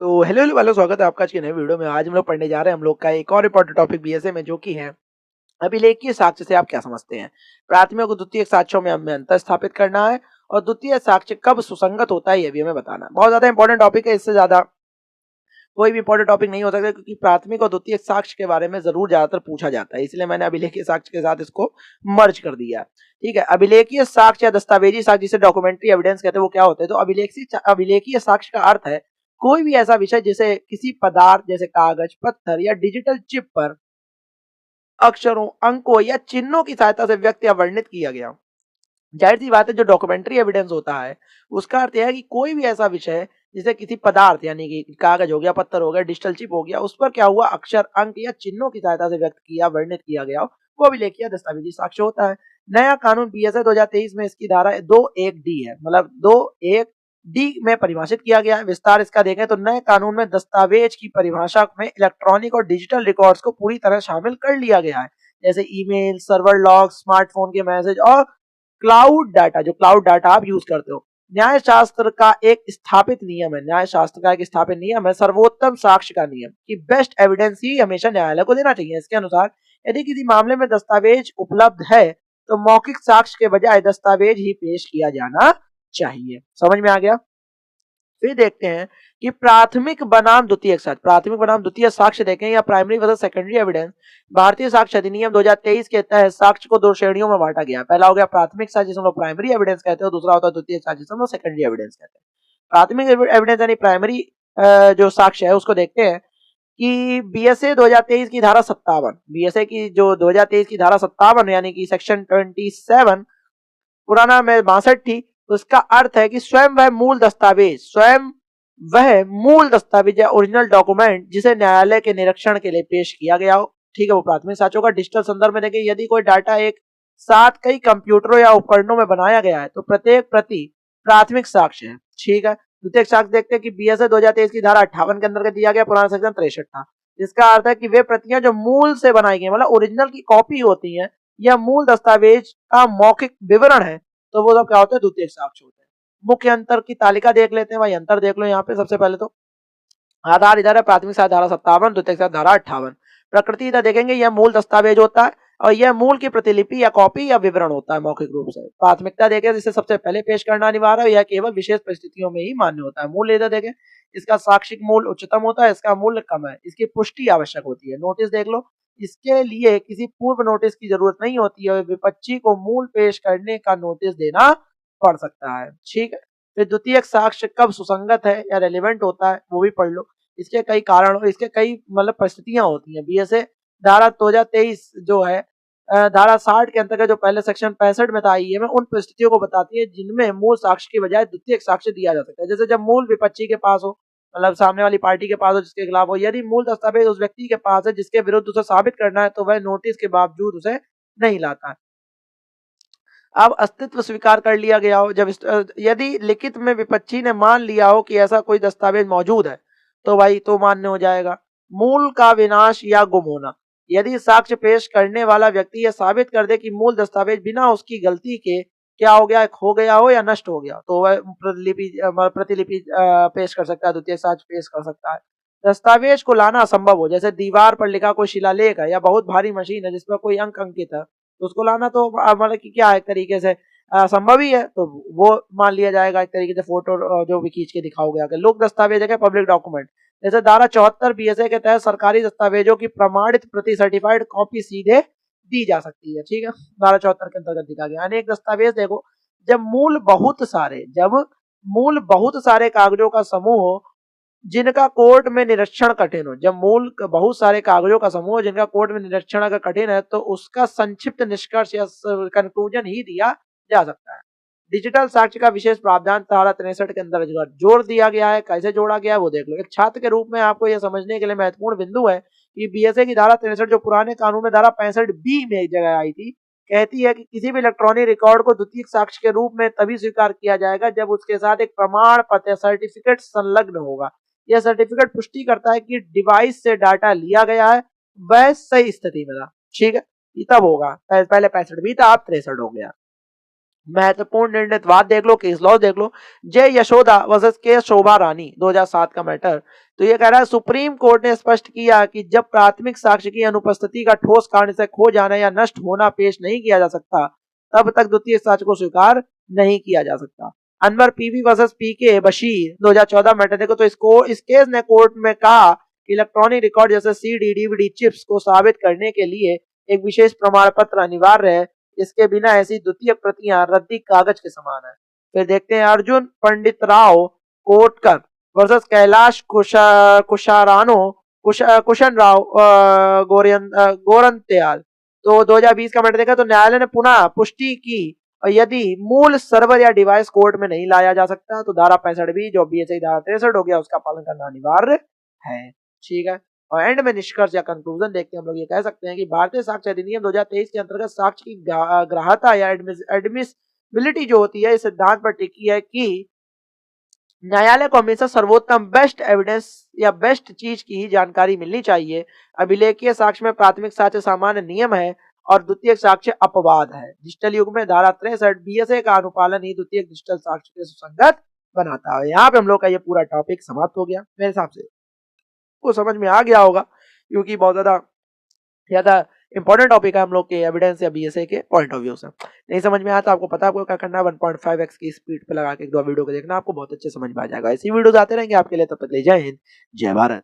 तो hello hello वालों, स्वागत है आपका आज के नए वीडियो में। आज हम लोग पढ़ने जा रहे हैं हम लोग का एक और इम्पोर्टेंट टॉपिक बीएसए में, जो कि है अभिलेखीय साक्ष्य से आप क्या समझते हैं। प्राथमिक और द्वितीयक साक्ष्यों में हमें अंतर स्थापित करना है और द्वितीय साक्ष्य कब सुसंगत होता है ये भी हमें बताना है। बहुत ज्यादा इंपॉर्टेंट टॉपिक है, इससे ज्यादा कोई भी इंपॉर्टेंट टॉपिक नहीं हो सकता, क्योंकि प्राथमिक और द्वितीयक साक्ष्य के बारे में जरूर ज्यादातर पूछा जाता है, इसलिए मैंने अभिलेखीय साक्ष्य के साथ इसको मर्ज कर दिया। ठीक है, अभिलेखीय साक्ष्य या दस्तावेजी साक्ष्य जिसे डॉक्यूमेंट्री एविडेंस कहते हैं, वो क्या होते हैं। तो अभिलेखीय साक्ष्य का अर्थ है कोई भी ऐसा विषय जिसे किसी पदार्थ जैसे कागज, पत्थर या डिजिटल चिप पर अक्षरों, अंकों या चिन्हों की सहायता से व्यक्त या वर्णित किया गया। जाहिर सी बात है, जो डॉक्यूमेंट्री एविडेंस होता है उसका अर्थ यह है कि कोई भी ऐसा विषय जिसे किसी पदार्थ यानी कि कागज हो गया, पत्थर हो गया, डिजिटल चिप हो गया, उस पर क्या हुआ, अक्षर, अंक या चिन्हों की सहायता से व्यक्त किया, वर्णित किया गया हो, वो अभिलेखीय दस्तावेजी साक्ष्य होता है। नया कानून बीएसए 2023 में इसकी धारा 2(1)(d) है, मतलब 2(1)(d) में परिभाषित किया गया है। विस्तार इसका देखें तो नए कानून में दस्तावेज की परिभाषा में इलेक्ट्रॉनिक और डिजिटल रिकॉर्ड्स को पूरी तरह शामिल कर लिया गया है, जैसे ईमेल, सर्वर लॉग, स्मार्टफोन के मैसेज और क्लाउड डाटा, जो क्लाउड डाटा आप यूज करते हो। न्याय शास्त्र का एक स्थापित नियम है, न्याय शास्त्र का एक स्थापित नियम है सर्वोत्तम साक्ष्य का नियम, कि बेस्ट एविडेंस ही हमेशा न्यायालय को देना चाहिए। इसके अनुसार यदि किसी मामले में दस्तावेज उपलब्ध है तो मौखिक साक्ष्य के बजाय दस्तावेज ही पेश किया जाना चाहिए। समझ में आ गया। फिर देखते हैं कि प्राथमिक बनाम द्वितीयक साक्ष्य। प्राथमिक बनाम द्वितीय साक्ष्य देखें, या प्राइमरी वर्सेस सेकेंडरी एविडेंस। भारतीय साक्ष्य अधिनियम 2023 के तहत साक्ष्य को दो श्रेणियों में बांटा गया। पहला हो गया प्राथमिक साक्ष्य, जिसे हम लोग प्राइमरी एविडेंस कहते हैं, और दूसरा होता है द्वितीय साक्ष्य, जिसे हम लोग सेकेंडरी एविडेंस कहते हैं। प्राथमिक एविडेंस यानी प्राइमरी जो साक्ष्य है उसको देखते हैं कि बीएसए 2023 की धारा 57, बीएसए की जो 2023 की धारा 57 यानी कि सेक्शन 27, पुराना में 62 थी, तो इसका अर्थ है कि स्वयं वह मूल दस्तावेज या ओरिजिनल डॉक्यूमेंट जिसे न्यायालय के निरीक्षण के लिए पेश किया गया हो। ठीक है, वो प्राथमिक साक्ष्यों का डिजिटल संदर्भ में देखें, यदि कोई डाटा एक साथ कई कंप्यूटरों या उपकरणों में बनाया गया है तो प्रत्येक प्रति प्राथमिक साक्ष्य है। ठीक है, द्वितीयक साक्ष्य देखते हैं कि बीएसए 2023 की धारा 58 के अंतर्गत दिया गया, पुराना सेक्शन 63 था। इसका अर्थ है कि वे प्रतियां जो मूल से बनाई गई, मतलब ओरिजिनल की कॉपी होती है, या मूल दस्तावेज का मौखिक विवरण है, तो वो सब क्या होते हैं, द्वितीयक साक्ष्य होते हैं। मुख्य अंतर की तालिका देख लेते हैं भाई। अंतर देख लो यहाँ पे। सबसे पहले तो आधार इधर है, प्राथमिक साक्ष्य धारा 57, द्वितीयक साक्ष्य धारा 58। प्रकृति इधर देखेंगे, यह मूल दस्तावेज होता है और यह मूल की प्रतिलिपि या कॉपी या विवरण होता है मौखिक रूप से। प्राथमिकता देखें, जिसे सबसे पहले पेश करना अनिवार्य है, यह केवल विशेष परिस्थितियों में ही मान्य होता है। मूल्य इधर देखें, इसका साक्षिक मूल्य उच्चतम होता है, इसका मूल्य कम है, इसकी पुष्टि आवश्यक होती है। नोटिस देख लो, इसके लिए किसी पूर्व नोटिस की जरूरत नहीं होती है, विपक्षी को मूल पेश करने का नोटिस देना पड़ सकता है। ठीक है, फिर द्वितीयक साक्ष्य कब सुसंगत है या रेलिवेंट होता है वो भी पढ़ लो। इसके कई कारण, इसके कई मतलब परिस्थितियां होती हैं। बीएसए धारा 2023 जो है, धारा 60 के अंतर्गत जो पहले सेक्शन 65 में था आईए में, उन परिस्थितियों को बताती है जिनमें मूल साक्ष्य की बजाय द्वितीयक साक्ष्य दिया जा सकता है। जैसे जब मूल विपक्षी के पास हो, मतलब सामने वाली पार्टी के पास हो जिसके खिलाफ हो, यदि मूल दस्तावेज उस व्यक्ति के पास है जिसके विरुद्ध उसे साबित करना है, तो वह नोटिस के बावजूद उसे नहीं लाता है। अब अस्तित्व स्वीकार कर लिया गया हो, यदि लिखित में विपक्षी ने मान लिया हो कि ऐसा कोई दस्तावेज मौजूद है, तो भाई तो मान्य हो जाएगा। मूल का विनाश या गुम होना, यदि साक्ष्य पेश करने वाला व्यक्ति यह साबित कर दे कि मूल दस्तावेज बिना उसकी गलती के क्या हो गया, खो गया हो या नष्ट हो गया, तो वह प्रतिलिपि पेश कर सकता है, द्वितीय साक्ष्य पेश कर सकता है। दस्तावेज को लाना असंभव हो, जैसे दीवार पर लिखा कोई शिलालेख है या बहुत भारी मशीन है जिसपर कोई अंक अंकित है, तो उसको लाना तो मतलब कि क्या है, एक तरीके से संभव ही है, तो वो मान लिया जाएगा एक तरीके से। फोटो जो भी खींच के दिखाओगे आगे। लोक दस्तावेज है पब्लिक डॉक्यूमेंट, जैसे धारा 74 बीएसए के तहत सरकारी दस्तावेजों की प्रमाणित प्रति सर्टिफाइड कॉपी सीधे दी जा सकती है। ठीक है, धारा 74 के अंतर्गत दिखा गया। अनेक दस्तावेज देखो, जब मूल बहुत सारे कागजों का समूह हो जिनका कोर्ट में निरीक्षण कठिन हो, जब मूल बहुत सारे कागजों का समूह जिनका कोर्ट में निरीक्षण अगर कठिन है, तो उसका संक्षिप्त निष्कर्ष या कंक्लूजन ही दिया जा सकता है। डिजिटल साक्ष्य का विशेष प्रावधान धारा 63 के अंदर जोड़ दिया गया है। कैसे जोड़ा गया है वो देख लो। एक छात्र के रूप में आपको यह समझने के लिए महत्वपूर्ण बिंदु है कि बीएसए की धारा 63 जो पुराने कानून में धारा 65 में एक जगह आई थी, कहती है कि किसी भी इलेक्ट्रॉनिक रिकॉर्ड को द्वितीयक साक्ष्य के रूप में तभी स्वीकार किया जाएगा जब उसके साथ एक प्रमाण पत्र सर्टिफिकेट संलग्न होगा। यह सर्टिफिकेट पुष्टि करता है कि डिवाइस से डाटा लिया गया है वह सही स्थिति में था। ठीक है, ये तब होगा। पहले 65 भी था, अब 63 हो गया। महत्वपूर्ण निर्णयवाद देख लो, केस लॉ देख लो। जय यशोदा वर्सेस के शोभा रानी 2007 का मैटर। तो ये कह रहा है सुप्रीम कोर्ट ने स्पष्ट किया कि जब प्राथमिक साक्ष्य की अनुपस्थिति का ठोस कारण से खो जाना या नष्ट होना पेश नहीं किया जा सकता, तब तक द्वितीय साक्ष्य को स्वीकार नहीं किया जा सकता। अनवर पीवी वर्सेस पीके बशीर 2014 मैटर देखो। तो इस केस ने कोर्ट में कहा कि इलेक्ट्रॉनिक रिकॉर्ड जैसे सीडी डीवीडी चिप्स को साबित करने के लिए एक विशेष प्रमाण पत्र अनिवार्य है। इसके बिना ऐसी द्वितीय प्रतियां रद्दी कागज के समान है। फिर देखते हैं अर्जुन पंडित राव कोटकर वर्सेस कैलाश कुशन राव गोरंत्याल। तो 2020 का मैटर देखा। तो न्यायालय ने पुनः पुष्टि की और यदि मूल सर्वर या डिवाइस कोर्ट में नहीं लाया जा सकता तो धारा 65 जो बीएसआई धारा 63 हो गया उसका पालन करना अनिवार्य है। ठीक है। और एंड में निष्कर्ष या कंक्लूजन देखते हैं हम लोग ये कह सकते हैं कि भारतीय साक्ष्य अधिनियम 2023 के अंतर्गत साक्ष्य की ग्राह्यता या एडमिसिबिलिटी जो होती है इस सिद्धांत पर टिकी है कि न्यायालय को हमेशा सर्वोत्तम बेस्ट एविडेंस या बेस्ट चीज की ही जानकारी मिलनी चाहिए। अभिलेखीय साक्ष्य में प्राथमिक साक्ष्य सामान्य नियम है और द्वितीय साक्ष्य अपवाद है। डिजिटल युग में धारा 63 बीएसए का अनुपालन ही द्वितीय डिजिटल साक्ष्य के सुसंगत बनाता है। यहाँ पे हम लोग का ये पूरा टॉपिक समाप्त हो गया। मेरे हिसाब से को समझ में आ गया होगा क्योंकि बहुत ज्यादा इंपॉर्टेंट टॉपिक है हम लोग के एविडेंस या बीएसए के पॉइंट ऑफ व्यू से। नहीं समझ में आया तो आपको पता है आपको क्या करना है, 1.5x की स्पीड पे लगा के एक दो वीडियो को देखना, आपको बहुत अच्छे समझ में आ जाएगा। ऐसी वीडियोस आते रहेंगे आपके लिए। तब तक ले जय हिंद, जय भारत।